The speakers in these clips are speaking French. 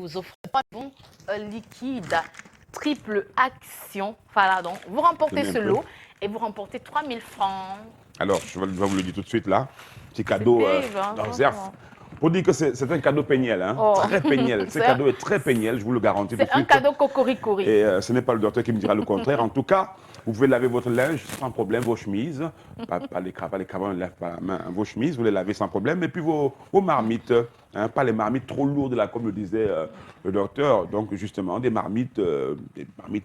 vous offrez pas bon liquide triple action. Voilà, donc vous remportez ce lot et vous remportez 3000 francs. Alors, je vais vous le dire tout de suite là. Petit cadeau en réserve. Pour dire que c'est un cadeau péniel, hein, très péniel. Ce cadeau est très péniel, je vous le garantis tout de suite. C'est un cadeau cocoricorie. Et ce n'est pas le docteur qui me dira le contraire. En tout cas, vous pouvez laver votre linge sans problème, vos chemises. Pas les cravates, on ne lave pas la main. Vos chemises, vous les lavez sans problème. Et puis vos marmites, hein, pas les marmites trop lourdes, là, comme le disait le docteur. Donc, justement, des marmites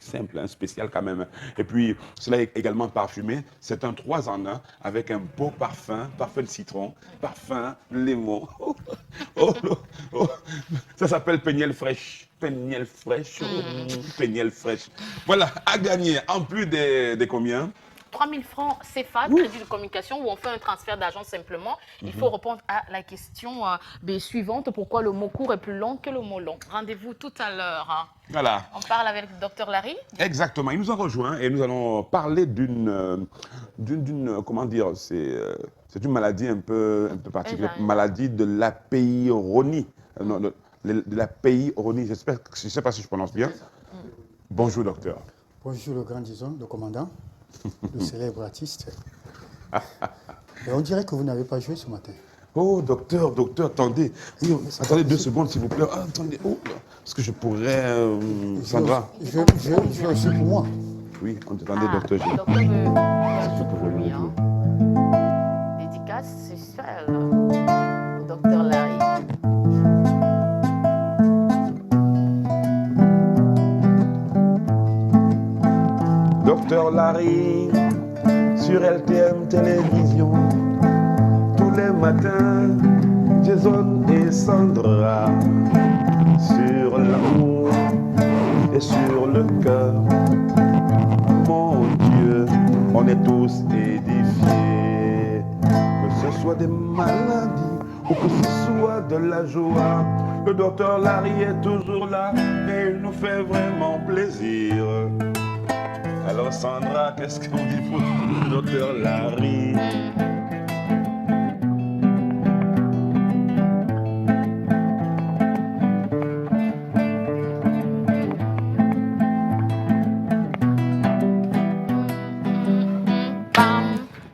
simples, hein, spéciales quand même. Et puis, cela est également parfumé. C'est un 3 en 1 avec un beau parfum, parfum de citron, parfum de lemon. Ça s'appelle Péniel fraîche. Péniel fraîche. Péniel fraîche. Voilà, à gagner. En plus des combien? 3000 francs CFA, crédit de communication, où on fait un transfert d'argent simplement. Il faut répondre à la question suivante. Pourquoi le mot court est plus long que le mot long? Rendez-vous tout à l'heure. Hein. Voilà. On parle avec le docteur Larry. Exactement. Il nous a rejoint et nous allons parler d'une comment dire, c'est une maladie un peu particulière. Maladie de la peyronie. De la peyronie. Je ne sais pas si je prononce bien. Bonjour, docteur. Bonjour, le grand Dison, le commandant, le célèbre artiste. Et on dirait que vous n'avez pas joué ce matin. Oh, docteur, attendez. Oui, attendez 2 secondes, s'il vous plaît. Ah, attendez. Oh, est-ce que je pourrais... Sandra. Je aussi pour moi. Oui, on t'attendait, docteur. Le docteur veut pour lui. Hein. Dédicace spéciale au docteur Larry. Docteur Larry, sur LTM Télévision, tous les matins, Jason et Sandra, sur l'amour et sur le cœur. Mon Dieu, on est tous édifiés, que ce soit des maladies ou que ce soit de la joie. Le docteur Larry est toujours là et il nous fait vraiment plaisir. Alors Sandra, qu'est-ce qu'on dit pour le docteur Larry?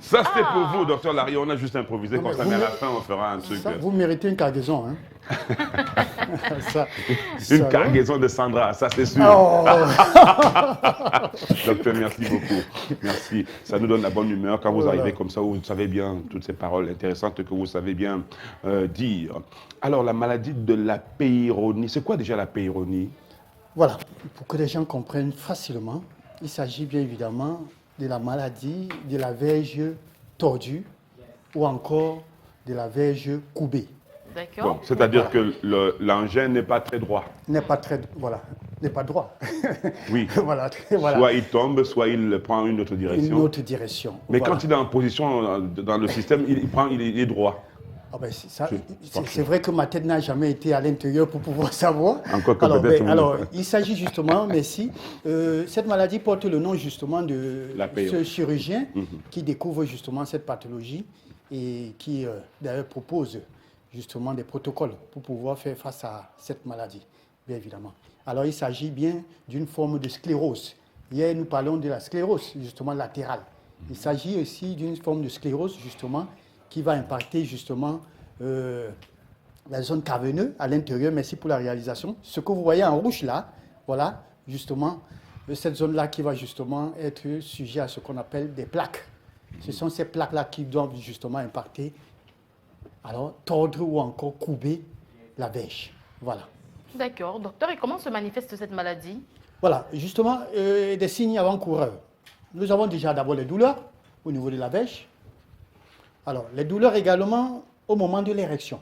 Ça c'est pour vous, docteur Larry. On a juste improvisé comme ça, mais à la fin on fera un truc. Ça, vous méritez une cargaison, hein? Une cargaison de Sandra, ça c'est sûr. Oh. Docteur, merci beaucoup. Merci. Ça nous donne la bonne humeur quand vous arrivez comme ça, où vous savez bien toutes ces paroles intéressantes que vous savez bien dire. Alors, la maladie de la peyronie, c'est quoi déjà la peyronie? Voilà, pour que les gens comprennent facilement, il s'agit bien évidemment de la maladie de la verge tordue ou encore de la verge courbée. D'accord. Bon, c'est-à-dire que l'engin n'est pas très droit. N'est pas très, voilà, n'est pas droit. Oui. Voilà. Soit il tombe, soit il prend une autre direction. Une autre direction. Mais quand il est en position dans le système, il est droit. Ah ben c'est vrai que ma tête n'a jamais été à l'intérieur pour pouvoir savoir. Encore que alors, il s'agit justement, merci, cette maladie porte le nom justement de ce chirurgien qui découvre justement cette pathologie et qui d'ailleurs propose justement des protocoles pour pouvoir faire face à cette maladie, bien évidemment. Alors, il s'agit bien d'une forme de sclérose. Hier, nous parlons de la sclérose, justement, latérale. Il s'agit aussi d'une forme de sclérose, justement, qui va impacter, justement, la zone caverneuse à l'intérieur. Merci pour la réalisation. Ce que vous voyez en rouge, là, voilà, justement, cette zone-là qui va, justement, être sujet à ce qu'on appelle des plaques. Ce sont ces plaques-là qui doivent, justement, impacter, alors, tordre ou encore couper la verge. Voilà. D'accord. Docteur, et comment se manifeste cette maladie? Voilà, justement, des signes avant-coureurs. Nous avons déjà d'abord les douleurs au niveau de la verge. Alors, les douleurs également au moment de l'érection.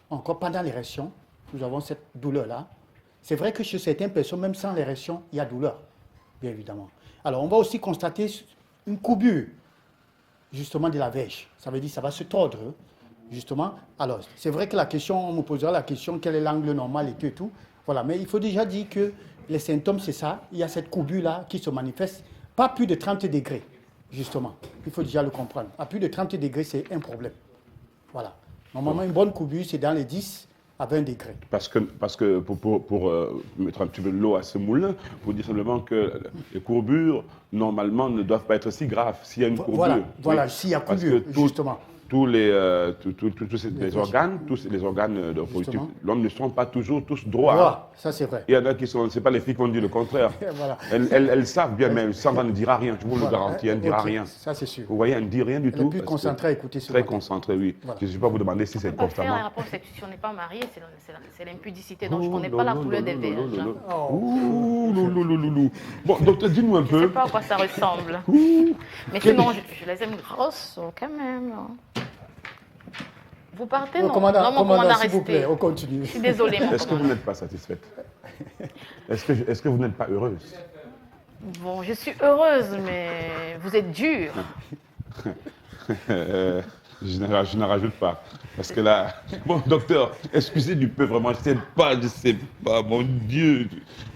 Encore pendant l'érection, nous avons cette douleur-là. C'est vrai que chez certaines personnes, même sans l'érection, il y a douleur, bien évidemment. Alors, on va aussi constater une courbure, justement, de la verge. Ça veut dire que ça va se tordre. Justement, alors, c'est vrai que la question, on me posera la question, quel est l'angle normal et tout. Voilà, mais il faut déjà dire que les symptômes, c'est ça. Il y a cette courbure-là qui se manifeste, pas plus de 30 degrés, justement. Il faut déjà le comprendre. À plus de 30 degrés, c'est un problème. Voilà. Normalement, une bonne courbure, c'est dans les 10 à 20 degrés. Parce que pour mettre un petit peu de l'eau à ce moulin, pour dire simplement que les courbures, normalement, ne doivent pas être si graves s'il y a une courbure. Voilà, s'il y a courbure, justement. Tous les organes de reproductifs, l'homme ne sont pas toujours tous droits. Ça c'est vrai. Il y en a qui sont, c'est pas les filles qui ont dit le contraire. Voilà. Elles savent bien, mais Sandra ne dira rien, je vous le garantis, elle ne dira rien. Ça c'est sûr. Vous voyez, elle ne dit rien du tout. Elle est plus concentrée à écouter ce Très concentrée, oui. Voilà. Je ne vais pas vous demander si c'est constamment. La réponse, c'est que si on n'est pas marié, c'est l'impudicité. Donc je ne connais pas la couleur des verges. Bon, docteur, dis-nous un peu. Je ne sais pas à quoi ça ressemble. Mais sinon, je les aime grosses quand même. Vous partez, non? Commandant, mon commandant, s'il vous plaît, on continue. Je suis désolée, mon Est-ce que vous n'êtes pas satisfaite? Est-ce que vous n'êtes pas heureuse? Bon, je suis heureuse, mais vous êtes dur. Je n'en rajoute pas. Parce que là, bon, docteur, excusez du peu, vraiment, je ne sais pas, mon Dieu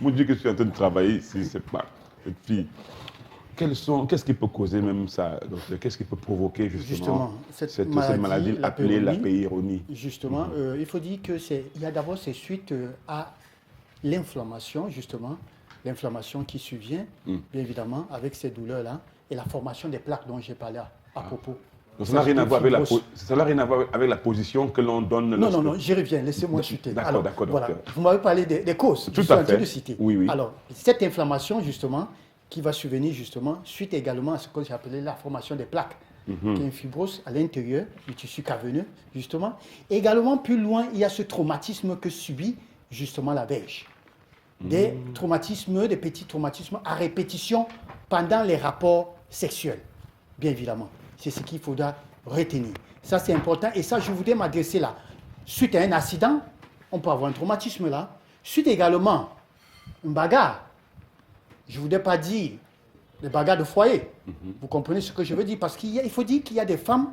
que je suis en train de travailler ici, c'est pas cette fille. Qu'est-ce qui peut causer même ça? Qu'est-ce qui peut provoquer justement cette maladie appelée la péironie? Justement, il faut dire que il y a d'abord c'est suite à l'inflammation, justement, l'inflammation qui survient, bien évidemment, avec ces douleurs-là, et la formation des plaques dont j'ai parlé à propos. Donc ça n'a rien à voir avec la position que l'on donne. Non, j'y reviens, laissez-moi chuter. D'accord, voilà. Vous m'avez parlé des causes, tout à fait. De citer. Oui. Alors, cette inflammation, justement, qui va survenir justement suite également à ce que j'ai appelé la formation des plaques, qui est une fibrose à l'intérieur du tissu caverneux, justement. Et également, plus loin, il y a ce traumatisme que subit justement la verge. Des traumatismes, des petits traumatismes à répétition pendant les rapports sexuels, bien évidemment. C'est ce qu'il faudra retenir. Ça, c'est important. Et ça, je voudrais m'adresser là. Suite à un accident, on peut avoir un traumatisme là. Suite également à une bagarre. Je ne voudrais pas dire des bagarres de foyer. Vous comprenez ce que je veux dire? Parce qu'il faut dire qu'il y a des femmes,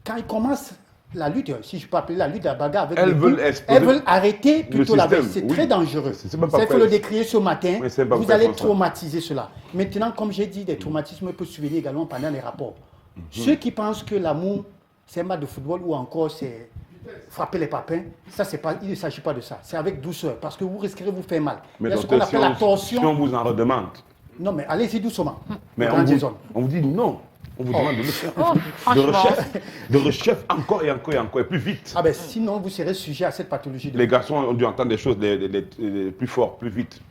quand elles commencent la lutte, si je peux appeler la lutte, la bagarre avec elles veulent arrêter plutôt la baisse. C'est très dangereux. Il faut le décrire ce matin. Vous allez traumatiser cela. Maintenant, comme j'ai dit, des traumatismes peuvent survenir également pendant les rapports. Ceux qui pensent que l'amour, c'est un match de football ou encore c'est frapper les papins, ça, il ne s'agit pas de ça. C'est avec douceur, parce que vous risquerez de vous faire mal. Mais donc, si on vous en redemande. Non, mais allez-y doucement. Mais on vous dit non. On vous demande de le faire. De recherche encore et encore et encore, et plus vite. Ah ben sinon, vous serez sujet à cette pathologie. Les garçons ont dû entendre des choses plus fort, plus vite,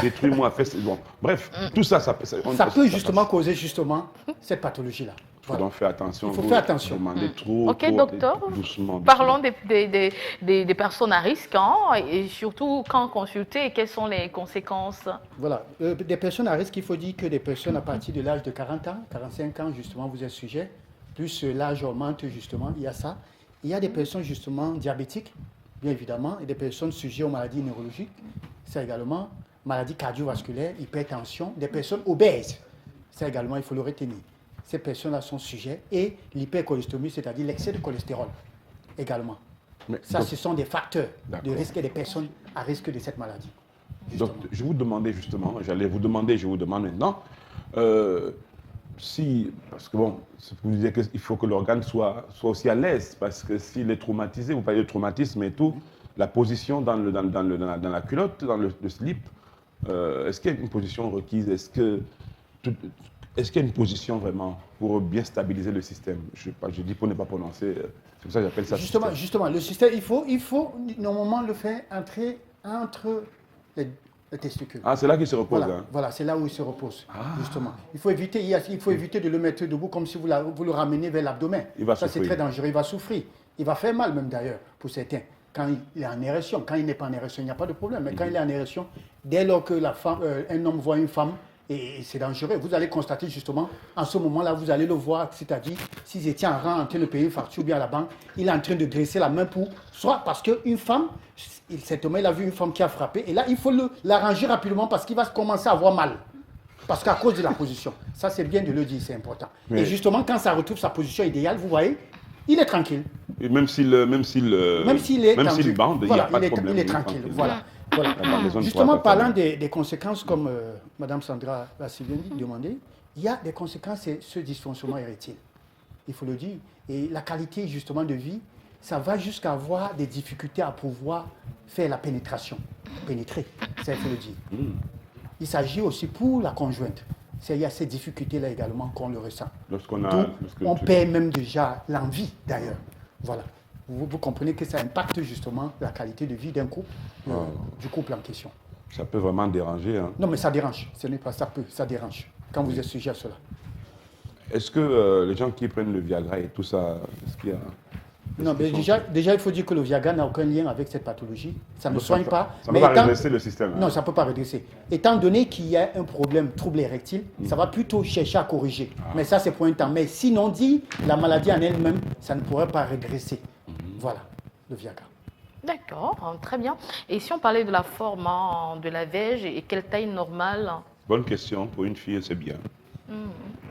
détruis-moi, fais... Bon, bref, tout ça, ça peut justement causer justement cette pathologie-là. Il faut donc faire attention. Il faut faire attention. Ok, docteur. Doucement. Parlons des personnes à risque, et surtout quand consulter, quelles sont les conséquences? Voilà. Des personnes à risque, il faut dire que des personnes à partir de l'âge de 40 ans, 45 ans, justement, vous êtes sujet. Plus l'âge augmente, justement, il y a ça. Il y a des personnes, justement, diabétiques, bien évidemment, et des personnes sujets aux maladies neurologiques. C'est également maladies cardiovasculaires, hypertension, des personnes obèses. Ça également, il faut le retenir. Ces personnes-là sont sujets, et l'hypercholestérolémie, c'est-à-dire l'excès de cholestérol également. Ce sont des facteurs de risque des personnes à risque de cette maladie. Justement. Donc, je vous demandais justement, je vous demande maintenant, parce que bon, vous disiez qu'il faut que l'organe soit aussi à l'aise, parce que s'il est traumatisé, vous parlez de traumatisme et tout, la position dans la culotte, dans le slip, est-ce qu'il y a une position requise? Est-ce qu'il y a une position vraiment pour bien stabiliser le système? Je dis pour ne pas prononcer, c'est pour ça que j'appelle ça système. Justement, le système, il faut normalement le faire entrer entre les testicules. Ah, c'est là qu'il se repose. Voilà, c'est là où il se repose, justement. Il faut éviter de le mettre debout comme si vous le ramenez vers l'abdomen. Ça, c'est très dangereux, il va souffrir. Il va faire mal même d'ailleurs, pour certains. Quand il est en érection, quand il n'est pas en érection, il n'y a pas de problème. Mais quand il est en érection, dès lors que un homme voit une femme, et c'est dangereux. Vous allez constater justement, en ce moment-là, vous allez le voir, c'est-à-dire, s'ils étaient en rang en train de payer une facture ou bien à la banque, il est en train de dresser la main pour, soit parce qu'une femme, cet homme, il a vu une femme qui a frappé, et là, il faut l'arranger rapidement parce qu'il va commencer à avoir mal. Parce qu'à cause de la position. Ça, c'est bien de le dire, c'est important. Oui. Et justement, quand ça retrouve sa position idéale, vous voyez, il est tranquille. Et même s'il bande, voilà, il n'y a pas de problème. Il est tranquille, voilà. Voilà. Justement, parlant des conséquences, comme Mme Sandra l'a si bien demandé, il y a des conséquences, c'est ce dysfonctionnement érectile. Il faut le dire. Et la qualité, justement, de vie ça va jusqu'à avoir des difficultés à pouvoir faire la pénétration. Pénétrer, ça il faut le dire. Il s'agit aussi pour la conjointe. Il y a ces difficultés-là également qu'on le ressent. On perd même déjà l'envie d'ailleurs. Voilà. Vous comprenez que ça impacte justement la qualité de vie d'un couple, du couple en question. Ça peut vraiment déranger. Hein. Non, mais ça dérange. Ce n'est pas ça peut, ça dérange quand vous êtes sujet à cela. Est-ce que les gens qui prennent le Viagra et tout ça, est-ce qu'il y a... Non, mais déjà, il faut dire que le Viagra n'a aucun lien avec cette pathologie. Ça ne soigne pas. Ça ne peut pas redresser le système. Non, ça ne peut pas redresser. Étant donné qu'il y a un problème, trouble érectile, ça va plutôt chercher à corriger. Mais ça, c'est pour un temps. Mais sinon dit, la maladie en elle-même, ça ne pourrait pas redresser. Voilà, le Viagra. D'accord, très bien. Et si on parlait de la forme de la verge et quelle taille normale? Bonne question. Pour une fille, c'est bien.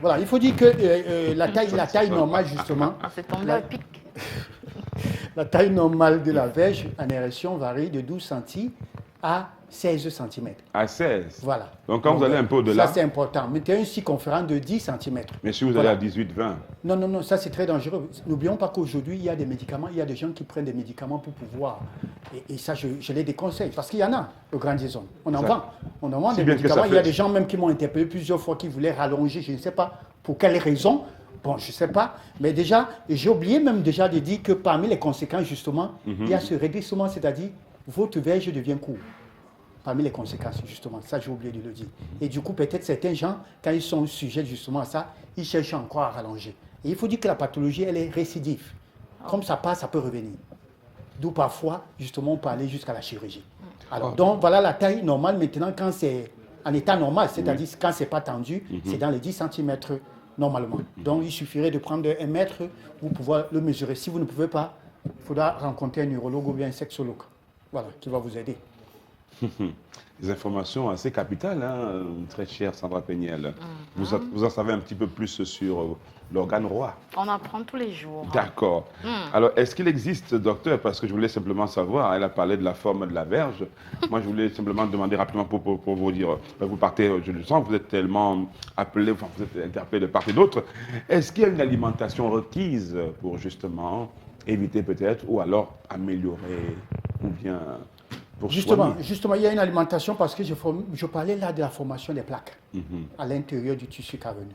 Voilà, il faut dire que la taille normale, justement... C'est tombé à pic. La taille normale de la verge en érection varie de 12 cm à 16 cm. À 16? Voilà. Donc quand vous allez un peu au-delà... Ça, c'est important. Mettez une circonférence de 10 cm. Mais si vous allez à 18-20? Non, ça c'est très dangereux. N'oublions pas qu'aujourd'hui, il y a des médicaments, il y a des gens qui prennent des médicaments pour pouvoir... Et ça, je les déconseille, parce qu'il y en a, au Grand Jason. On en vend. On en vend des médicaments. Il y a des gens même qui m'ont interpellé plusieurs fois, qui voulaient rallonger, je ne sais pas pour quelle raison. Bon, je ne sais pas, mais déjà, j'ai oublié même déjà de dire que parmi les conséquences, justement, il y a ce régressement, c'est-à-dire votre verge devient court. Parmi les conséquences, justement, ça j'ai oublié de le dire. Et du coup, peut-être certains gens, quand ils sont sujets justement à ça, ils cherchent encore à rallonger. Et il faut dire que la pathologie, elle est récidive. Comme ça passe, ça peut revenir. D'où parfois, justement, on peut aller jusqu'à la chirurgie. Alors, donc, voilà la taille normale maintenant, quand c'est en état normal, c'est-à-dire quand ce n'est pas tendu, c'est dans les 10 cm normalement. Donc, il suffirait de prendre 1 mètre pour pouvoir le mesurer. Si vous ne pouvez pas, il faudra rencontrer un neurologue ou bien un sexologue. Voilà, qui va vous aider. Des informations assez capitales, hein, très chère Sandra Peignel. Vous en savez un petit peu plus sur l'organe roi. On apprend tous les jours. D'accord. Alors, est-ce qu'il existe, docteur, parce que je voulais simplement savoir, elle a parlé de la forme de la verge. Moi, je voulais simplement demander rapidement pour vous dire, vous partez, je le sens, vous êtes tellement appelé, enfin, vous êtes interpellé de part et d'autre. Est-ce qu'il y a une alimentation requise pour justement éviter peut-être, ou alors améliorer, ou bien... Justement, il y a une alimentation parce que je parlais là de la formation des plaques à l'intérieur du tissu caverneux.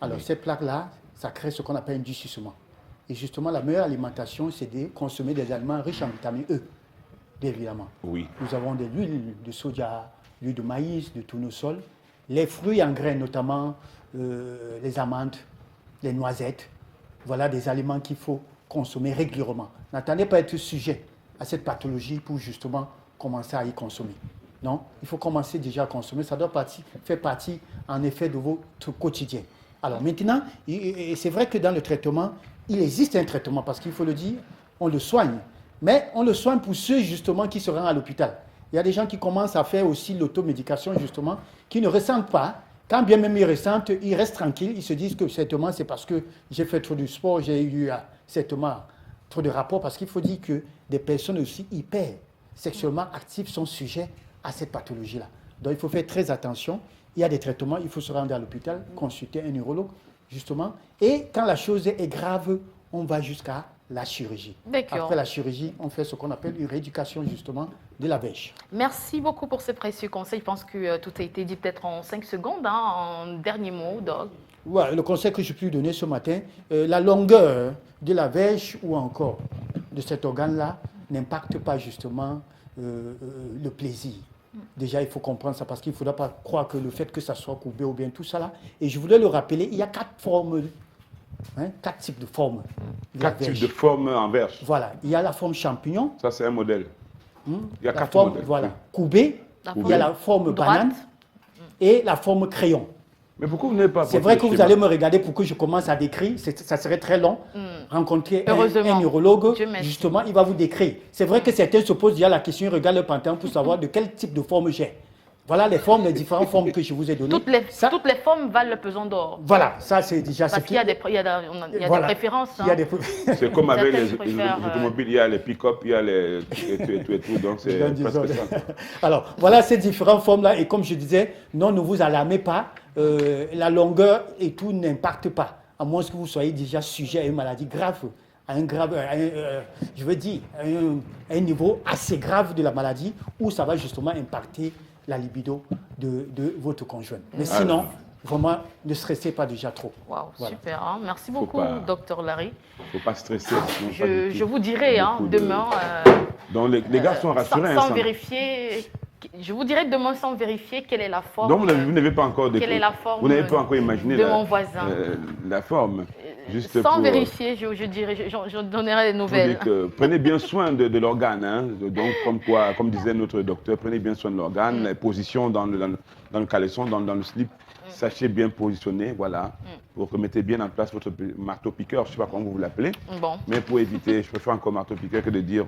Alors, ces plaques-là, ça crée ce qu'on appelle un durcissement. Et justement, la meilleure alimentation, c'est de consommer des aliments riches en vitamine E, bien évidemment. Oui. Nous avons de l'huile de soja, l'huile de maïs, de tournesol, les fruits en graines, notamment les amandes, les noisettes. Voilà des aliments qu'il faut consommer régulièrement. N'attendez pas à être sujet à cette pathologie pour justement commencer à y consommer. Non, il faut commencer déjà à consommer. Ça doit faire partie, en effet, de votre quotidien. Alors maintenant, c'est vrai que dans le traitement, il existe un traitement, parce qu'il faut le dire, on le soigne. Mais on le soigne pour ceux, justement, qui se rendent à l'hôpital. Il y a des gens qui commencent à faire aussi l'automédication, justement, qui ne ressentent pas. Quand bien même ils ressentent, ils restent tranquilles. Ils se disent que certainement, c'est parce que j'ai fait trop de sport, j'ai eu certainement trop de rapports. Parce qu'il faut dire que des personnes aussi hyper sexuellement actifs sont sujets à cette pathologie-là. Donc, il faut faire très attention. Il y a des traitements, il faut se rendre à l'hôpital, consulter un neurologue, justement. Et quand la chose est grave, on va jusqu'à la chirurgie. Après la chirurgie, on fait ce qu'on appelle une rééducation, justement, de la verge. Merci beaucoup pour ces précieux conseils. Je pense que tout a été dit peut-être en 5 secondes, en dernier mot, Doc. Ouais, le conseil que je peux donner ce matin, la longueur de la verge ou encore de cet organe-là n'impacte pas justement le plaisir. Déjà, il faut comprendre ça parce qu'il ne faudra pas croire que le fait que ça soit coupé ou bien tout ça là. Et je voulais le rappeler, il y a 4 formes, 4 types de formes. 4 types de formes en verge. Voilà, il y a la forme champignon. Ça, c'est un modèle. Il y a 4 forme, modèles. Voilà, coubé, il y a la forme banane et la forme crayon. Mais pourquoi vous n'avez pas... C'est vrai que vous allez me regarder pour que je commence à décrire, ça serait très long. Rencontrer un neurologue, justement, il va vous décrire. C'est vrai que certains se posent déjà la question, ils regardent le panthéon pour savoir de quel type de forme j'ai. Voilà les formes, les différentes formes que je vous ai données. Toutes les formes valent le pesant d'or. Voilà, ça c'est déjà... Parce qu'il y a des préférences. Il y a des... C'est comme avec les automobiles, il y a les pick-up, il y a les... et tout, donc c'est presque ça. Alors, voilà ces différentes formes-là, et comme je disais, non, ne vous alarmez pas, la longueur et tout n'impacte pas, à moins que vous soyez déjà sujet à une maladie grave à un grave, je veux dire, à un niveau assez grave de la maladie où ça va justement impacter la libido de votre conjoint. Mais sinon, vraiment, ne stressez pas déjà trop. Wow, voilà. Super. Hein. Merci beaucoup, Dr Larry. Il ne faut pas stresser. Je vous dirai demain. Donc les gars sont rassurés. Sans vérifier. Je vous dirai demain sans vérifier quelle est la forme. Donc vous n'avez pas encore quelle est la forme vous n'avez pas encore imaginé mon voisin. La forme. Juste sans vérifier, je donnerai des nouvelles. Prenez bien soin de l'organe. Hein. Donc comme disait notre docteur, prenez bien soin de l'organe, la position dans le caleçon, dans le slip. Sachez bien positionner, voilà. Vous remettez bien en place votre marteau-piqueur, je ne sais pas comment vous l'appelez. Bon. Mais pour éviter, je préfère encore marteau-piqueur que de dire...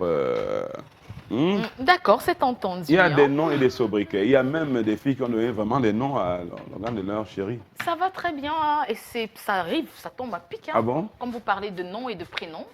D'accord, c'est entendu. Il y a des noms et des sobriquets. Il y a même des filles qui ont donné vraiment des noms à l'organe de leur chéri. Ça va très bien, hein, et ça arrive, ça tombe à pic. Hein, ah bon? Quand vous parlez de noms et de prénoms.